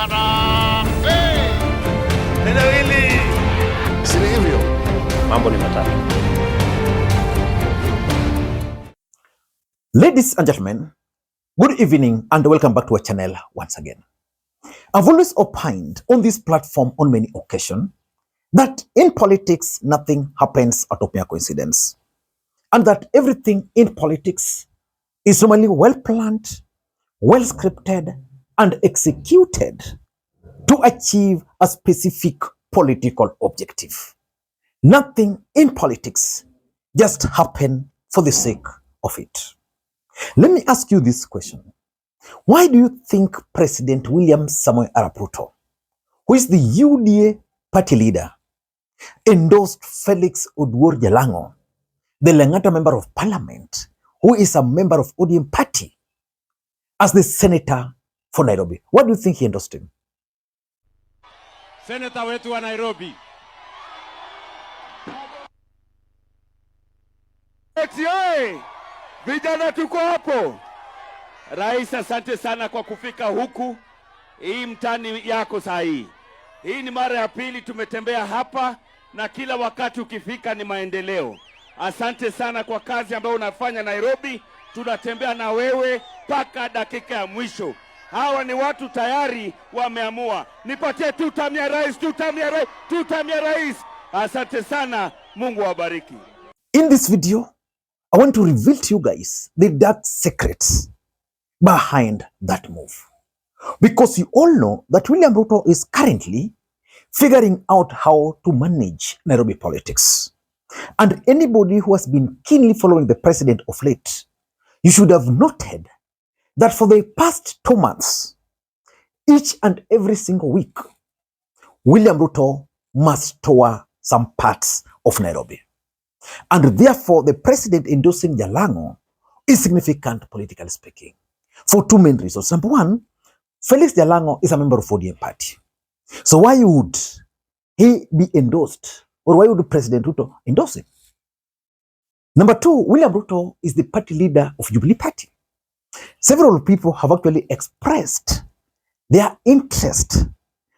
Harambee! Eneo hili si hivyo. Mambo ni matatu. Ladies and gentlemen, good evening and welcome back to our channel once again. I've always opined on this platform on many occasions that in politics nothing happens out of mere coincidence, and that everything in politics is normally well planned, well scripted and executed to achieve a specific political objective. Nothing in politics just happen for the sake of it. Let me ask you this question. Why do you think President William Samoei Arap Ruto, who is the UDA party leader, endorsed Felix Oduor Jalango, the Langata member of parliament, who is a member of ODM party, as the senator for Nairobi? What do you think he endorsed him? Senator wetu wa Nairobi. Vijana tuko hapo. Rais, asante sana kwa kufika huku. Hii mtani yako sahi. Hii ni mara ya pili tumetembea hapa na kila wakati ukifika ni maendeleo. Asante sana kwa kazi ambayo unafanya Nairobi. Tunatembea na wewe mpaka dakika ya mwisho. Hawa ni watu tayari wameamua. Nipatie tutamia rais, tutamia rais, tutamia rais. Asante sana. Mungu awabariki. In this video, I want to reveal to you guys the dark secrets behind that move. Because you all know that William Ruto is currently figuring out how to manage Nairobi politics. And anybody who has been keenly following the president of late, you should have noted that for the past 2 months, each and every single week, William Ruto must tour some parts of Nairobi. And therefore, the president endorsing Jalango is significant politically speaking for two main reasons. Number one, Felix Jalango is a member of ODM party. So why would he be endorsed, or why would President Ruto endorse him? Number two, William Ruto is the party leader of Jubilee Party. Several people have actually expressed their interest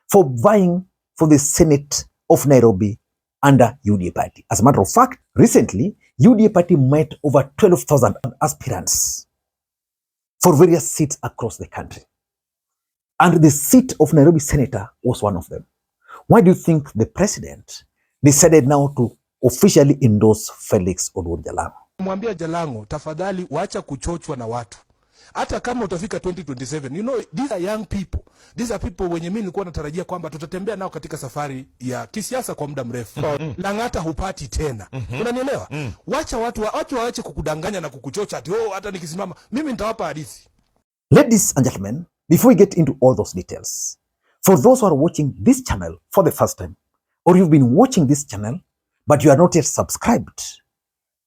for vying for the Senate of Nairobi under UDA party. As a matter of fact, recently, UDA party met over 12,000 aspirants for various seats across the country. And the seat of Nairobi Senator was one of them. Why do you think the president decided now to officially endorse Felix Oduor Jalango? Mwambia Jalango, tafadhali wacha kuchochwa na watu. Hata kama utafika 2027, you know, these are young people. These are people wenye mimi nilikuwa natarajia kwamba tutatembea nao katika safari ya kisiasa kwa muda mrefu. Langata hupati tena. Unanielewa? Wacha watu waache kukudanganya na kukuchocha ati hata nikisimama mimi nitawapa hadithi. Ladies and gentlemen, before we get into all those details, for those who are watching this channel for the first time, or you've been watching this channel but you are not yet subscribed,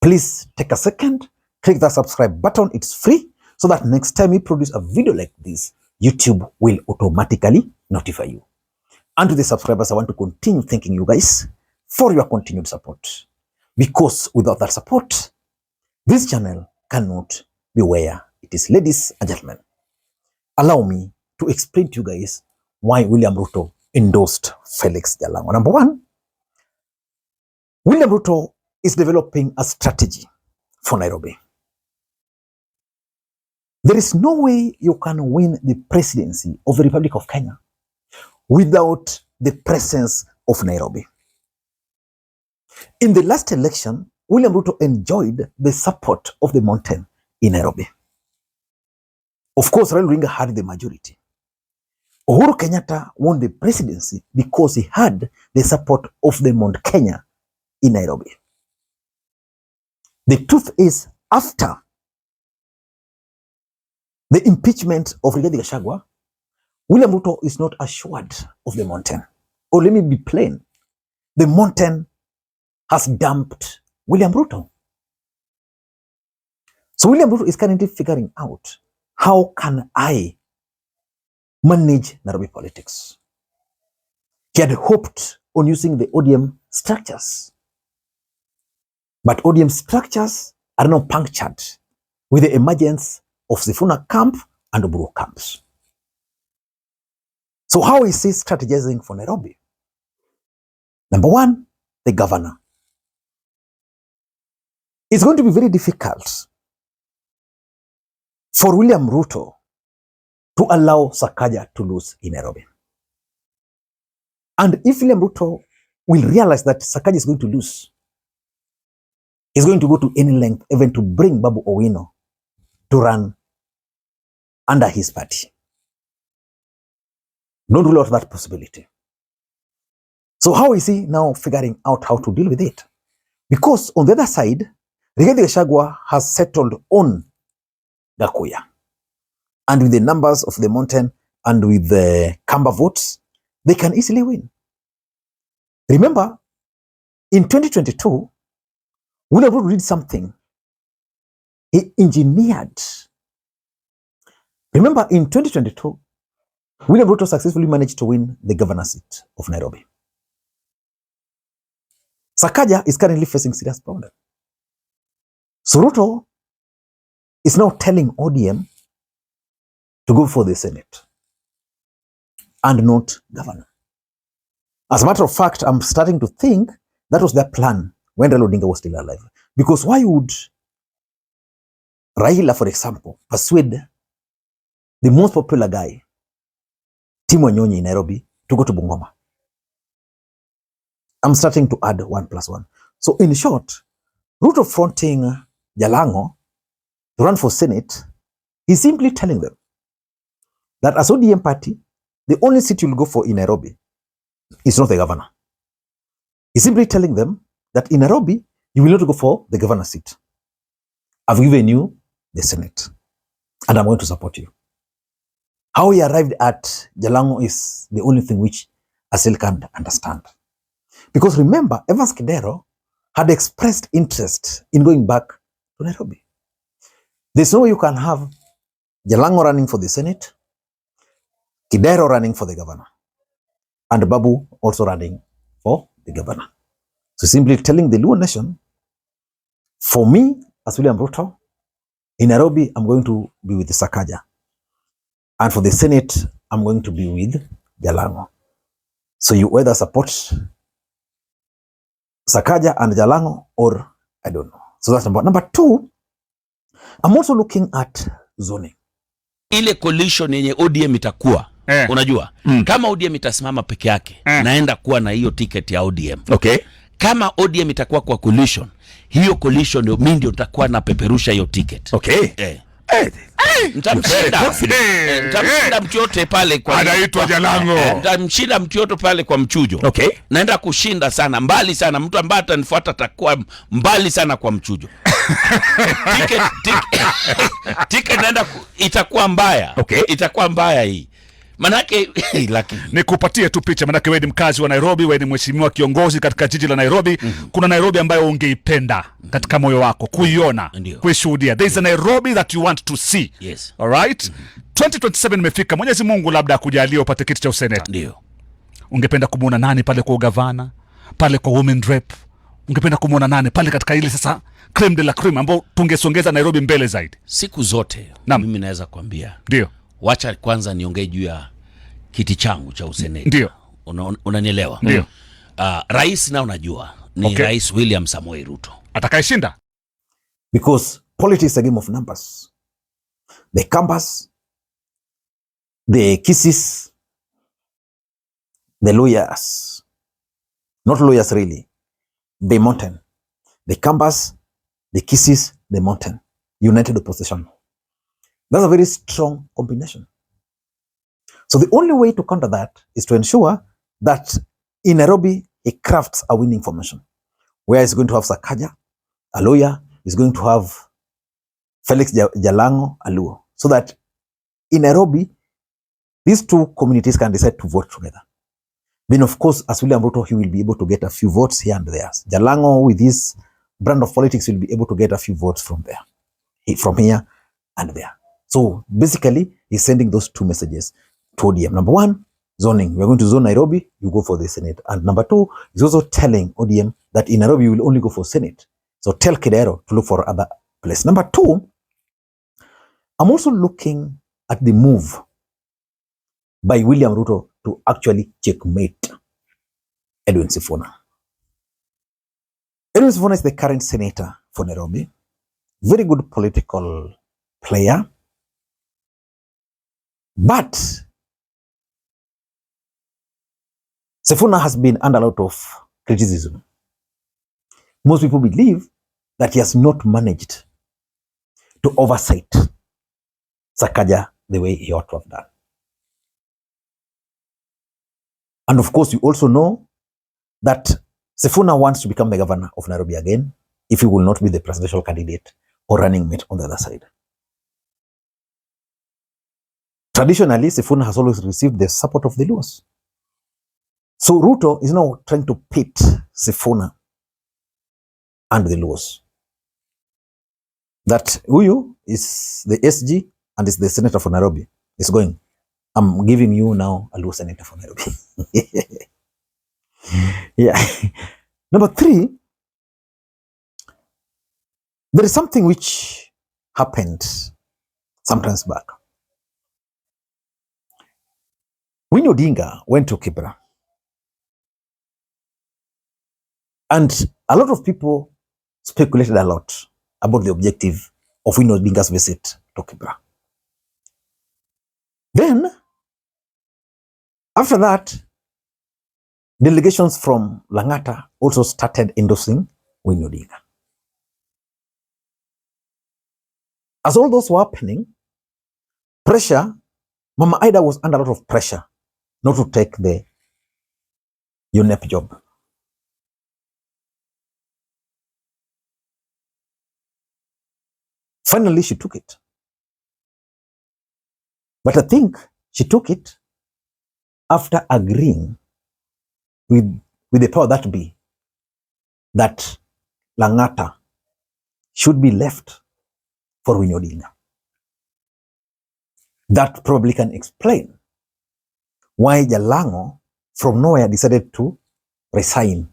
please take a second, click the subscribe button. It's free, so that next time we produce a video like this, YouTube will automatically notify you. And to the subscribers, I want to continue thanking you guys for your continued support. Because without that support, this channel cannot be where it is. Ladies and gentlemen, allow me to explain to you guys why William Ruto endorsed Felix Jalango. Number one, William Ruto is developing a strategy for Nairobi. There is no way you can win the presidency of the Republic of Kenya without the presence of Nairobi. In the last election, William Ruto enjoyed the support of the mountain in Nairobi. Of course, Raila Odinga had the majority. Uhuru Kenyatta won the presidency because he had the support of the Mount Kenya in Nairobi. The truth is, after the impeachment of Rigathi Gachagua, William Ruto is not assured of the mountain. Or let me be plain, the mountain has dumped William Ruto. So William Ruto is currently figuring out, how can I manage Nairobi politics? He had hoped on using the ODM structures. But ODM structures are now punctured with the emergence of Sifuna camp and Oburu camps. So how is he strategizing for Nairobi? Number one, the governor. It's going to be very difficult for William Ruto to allow Sakaja to lose in Nairobi. And if William Ruto will realize that Sakaja is going to lose, he's going to go to any length even to bring Babu Owino to run under his party. Don't rule out that possibility. So how is he now figuring out how to deal with it? Because on the other side, Rigathi Gachagua has settled on Gakuya. And with the numbers of the mountain and with the Kamba votes, they can easily win. Remember, in 2022, William Ruto did something. He engineered. Remember, in 2022, William Ruto successfully managed to win the governor seat of Nairobi. Sakaja is currently facing serious problem. So Ruto is now telling ODM to go for the Senate and not governor. As a matter of fact, I'm starting to think that was their plan when Raila Odinga was still alive. Because why would Raila, for example, persuade the most popular guy, Tim Wanyonyi in Nairobi, to go to Bungoma? I'm starting to add 1 + 1. So in short, Ruto fronting Jalango to run for Senate, he's simply telling them that as ODM party, the only seat you'll go for in Nairobi is not the governor. He's simply telling them that in Nairobi, you will not go for the governor seat. I've given you the Senate, and I'm going to support you. How he arrived at Jalango is the only thing which I still can't understand. Because remember, Evans Kidero had expressed interest in going back to Nairobi. There's no way you can have Jalango running for the Senate, Kidero running for the governor, and Babu also running for the governor. So simply telling the Luo nation, for me, as William Ruto, in Nairobi, I'm going to be with the Sakaja. And for the Senate, I'm going to be with Jalango. So you either support Sakaja and Jalango, or I don't know. So that's number 2. I'm also looking at zoning. Ile coalition yenye ODM itakuwa, unajua, kama ODM itasimama peke yake, naenda kuwa na hiyo ticket ya ODM. Okay. Kama ODM itakuwa kwa coalition, hiyo coalition ndio mimi ndio nitakuwa na peperusha hiyo ticket. Okay. Mtamshinda mtu yote pale kwa anaitwa Jalango. Mtamshinda mtu yote pale kwa mchujo. Okay. Naenda kushinda sana, mbali sana. Mtu ambaye atanifuata atakuwa mbali sana kwa mchujo. ticket naenda itakuwa mbaya. Okay. Itakuwa mbaya hii. Manake lakini nikupatie tu picha, manake wewe ni mkazi wa Nairobi, wewe ni mheshimiwa kiongozi katika jiji la Nairobi. Kuna Nairobi ambayo ungeipenda katika moyo wako kuiona, kuishuhudia. There is a Nairobi that you want to see. Yes. All right? 2027 imefika. Mwenyezi Mungu labda akujalie upate kiti cha useneta. Ndio. Ungependa kumuona nani pale kwa ugavana, pale kwa women rep? Ungependa kumuona nani pale katika ile sasa creme de la creme ambao tungesongeza Nairobi mbele zaidi? Siku zote mimi naweza kuambia. Ndio. Wacha kwanza niongee juu ya kiti changu cha useneta. Ndio. Unanielewa? Ndio. Rais na unajua ni Rais William Samoei Ruto. Atakayeshinda. Because politics is a game of numbers. The Kambas, the Kisses, the lawyers. Not lawyers really. The mountain. The Kambas, the Kisses, the mountain. United opposition. That's a very strong combination. So the only way to counter that is to ensure that in Nairobi, he crafts a winning formation, where he's going to have Sakaja, a lawyer, he's going to have Felix Jalango, a Luo, so that in Nairobi, these two communities can decide to vote together. Then, of course, as William Ruto, he will be able to get a few votes here and there. Jalango, with his brand of politics, will be able to get a few votes from there, from here and there. So basically, he's sending those two messages to ODM. Number 1, zoning. We're going to zone Nairobi, you go for the Senate. And number 2, he's also telling ODM that in Nairobi, you will only go for Senate. So tell Kidero to look for other place. Number 2, I'm also looking at the move by William Ruto to actually checkmate Edwin Sifuna. Edwin Sifuna is the current senator for Nairobi. Very good political player. But Sifuna has been under a lot of criticism. Most people believe that he has not managed to oversight Sakaja the way he ought to have done. And of course, you also know that Sifuna wants to become the governor of Nairobi again if he will not be the presidential candidate or running mate on the other side. Traditionally, Sifuna has always received the support of the Luos. So Ruto is now trying to pit Sifuna and the Luos. That Uyu is the SG and is the senator for Nairobi. Is going, I'm giving you now a Luo senator for Nairobi. Yeah. Number 3, there is something which happened sometimes back. Winnie Odinga went to Kibra. And a lot of people speculated a lot about the objective of Winnie Odinga's visit to Kibra. Then, after that, delegations from Lang'ata also started endorsing Winnie Odinga. As all those were happening, pressure, Mama Ida was under a lot of pressure not to take the UNEP job. Finally, she took it. But I think she took it after agreeing with the power that be that Lang'ata should be left for Winnie Odinga. That probably can explain why Jalango from nowhere decided to resign,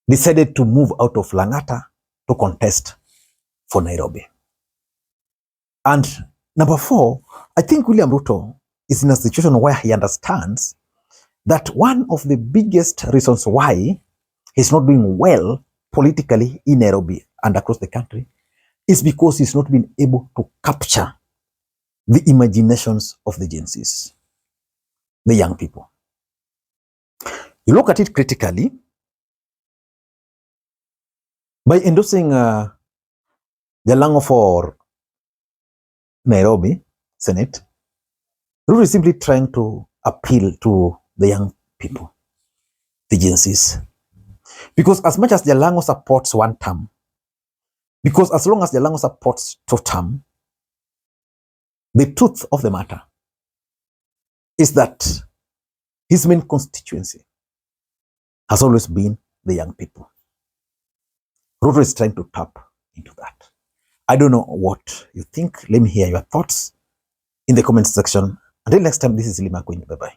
decided to move out of Lang'ata to contest for Nairobi. And number 4, I think William Ruto is in a situation where he understands that one of the biggest reasons why he's not doing well politically in Nairobi and across the country is because he's not been able to capture the imaginations of the Gen Zs, the young people. You look at it critically, by endorsing Jalango for Nairobi Senate, Ruto is simply trying to appeal to the young people, the Gen Zs. Because as much as Jalango supports one term, because as long as Jalango supports 2 term, the truth of the matter is that his main constituency has always been the young people. Ruto is trying to tap into that. I don't know what you think. Let me hear your thoughts in the comment section. Until next time, this is Makwiny. Bye-bye.